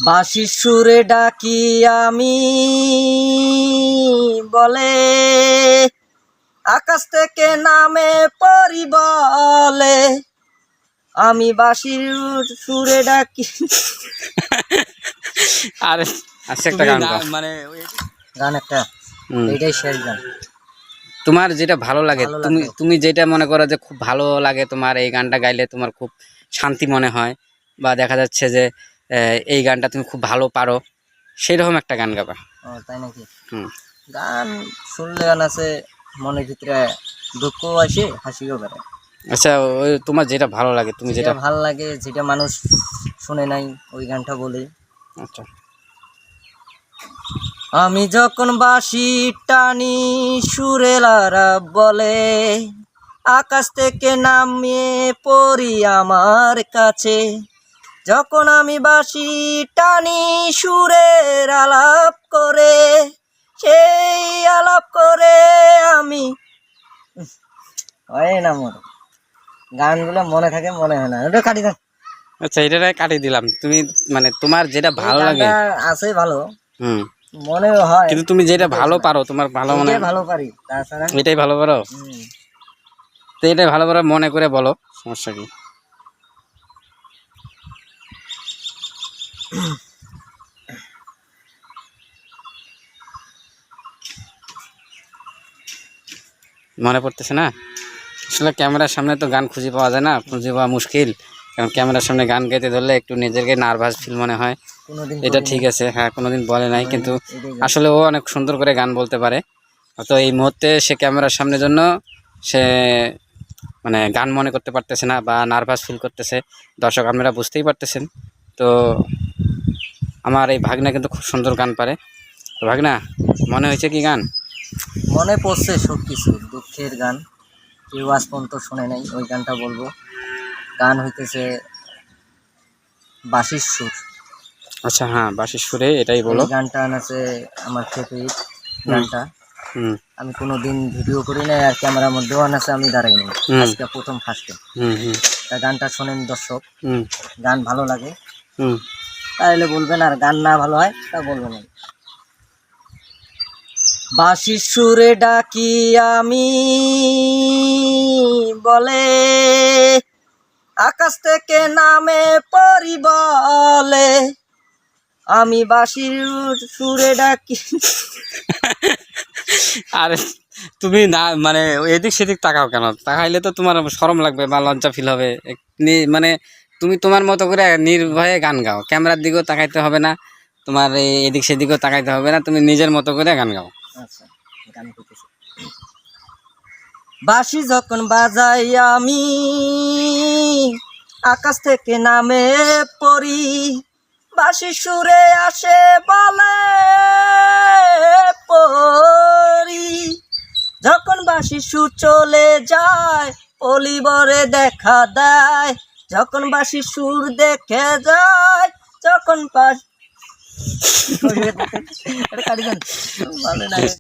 বাঁশির সুরে ডাকি আমি, বলে আকাশ থেকে নামে পরি বলে, আমি বাঁশির সুরে ডাকি। আরে আচ্ছা, একটা গান গাও। মানে গান একটা, এইটাই শেষ গান। তোমার যেটা ভালো লাগে, তুমি যেটা মনে করো যে খুব ভালো লাগে, তোমার এই গানটা গাইলে তোমার খুব শান্তি মনে হয়, বা দেখা যাচ্ছে যে এই গানটা তুমি খুব ভালো পারো, সেরকম একটা গান গাবা। ও তাই নাকি? গান শুনলে গান আছে মনের ভিতরে দুঃখ আসে, হাসিও বেড়ে। আচ্ছা, ওই তোমার যেটা ভালো লাগে, তুমি যেটা ভালো লাগে, যেটা মানুষ শুনে নাই, ওই গানটা বলি। আচ্ছা। আমি যখন বাঁশি টানি সুরেলারা বলে, আকাশ থেকে নামিয়ে পড়ি আমার কাছে। যখন আমি বাঁশি টানি সুরের আলাপ করে, সেই আলাপ করে আমি হয় না, মনে গানগুলো মনে থাকে, মনে হয় না। ওটা কাটি দেন। আচ্ছা, এটা কাটিয়ে দিলাম। তুমি মানে তোমার যেটা ভালো লাগে আছে ভালো, মনে হয়, কিন্তু তুমি যেটা ভালো পারো, তোমার ভালো মনে ভালো পারি, তাছাড়া এটাই ভালো পারো। তো এটাই ভালো পারো মনে করে বলো, সমস্যা কি? মনে পড়তেছে না? আসলে ক্যামেরার সামনে তো গান খুঁজে পাওয়া যায় না, খুঁজে পাওয়া মুশকিল। কারণ ক্যামেরার সামনে গান গাইতে ধরলে একটু নিজেকে নার্ভাস ফিল মনে হয়। এটা ঠিক আছে, হ্যাঁ, কোনোদিন বলে নাই, কিন্তু আসলে ও অনেক সুন্দর করে গান বলতে পারে। তো এই মুহূর্তে সে ক্যামেরার সামনের জন্য সে মানে গান মনে করতে পারতেছে না, বা নার্ভাস ফিল করতেছে। দর্শক আপনারা বুঝতেই পারতেছেন। তো আমার এই ভাগনা কিন্তু খুব সুন্দর গান পারে। তো ভাগনা, মনে হয়েছে কি গান? মনে পড়ছে সব কিছু, দুঃখের গান, কেউ আজ পর্যন্ত শুনে নাই, ওই গানটা বলবো। গান হইতেছে বাঁশির সুর। আচ্ছা, হ্যাঁ, বাঁশির সুরে, এটাই বলো। গানটা আছে আমার ফেভারিট গানটা। আমি কোনোদিন ভিডিও করি নাই, আর ক্যামেরার মধ্যেও আছে, আমি দাঁড়াইনি, আজকে প্রথম ফার্স্টে। তা গানটা শোনেন দর্শক, গান ভালো লাগে তাহলে বলবেন, আর গান না ভালো হয় তা বলবেন। বাঁশির সুরে ডাকি আমি, বলে আকাশ থেকে নামে পরি বলে, আমি বাঁশির সুরে ডাকি। আরে তুমি না মানে এদিক সেদিক তাকাও কেন? তাকাইলে তো তোমার শরম লাগবে বা লজ্জা ফিল হবে। মানে তুমি তোমার মতো করে নির্ভয়ে গান গাও, ক্যামেরার দিকেও তাকাইতে হবে না, তোমার এদিক সেদিকেও তাকাইতে হবে না, তুমি নিজের মতো করে গান গাও। আচ্ছা, গান করতেছি। বাঁশি যখন বাজাই আমি, আকাশ থেকে নামে পড়ি, বাঁশির সুরে আসে বলে পড়ি। যখন বাঁশির সুর চলে যায়, পলিবরে দেখা দেয়। যখন বাঁশির সুর দেখে যায়, যখন ভালো লাগে।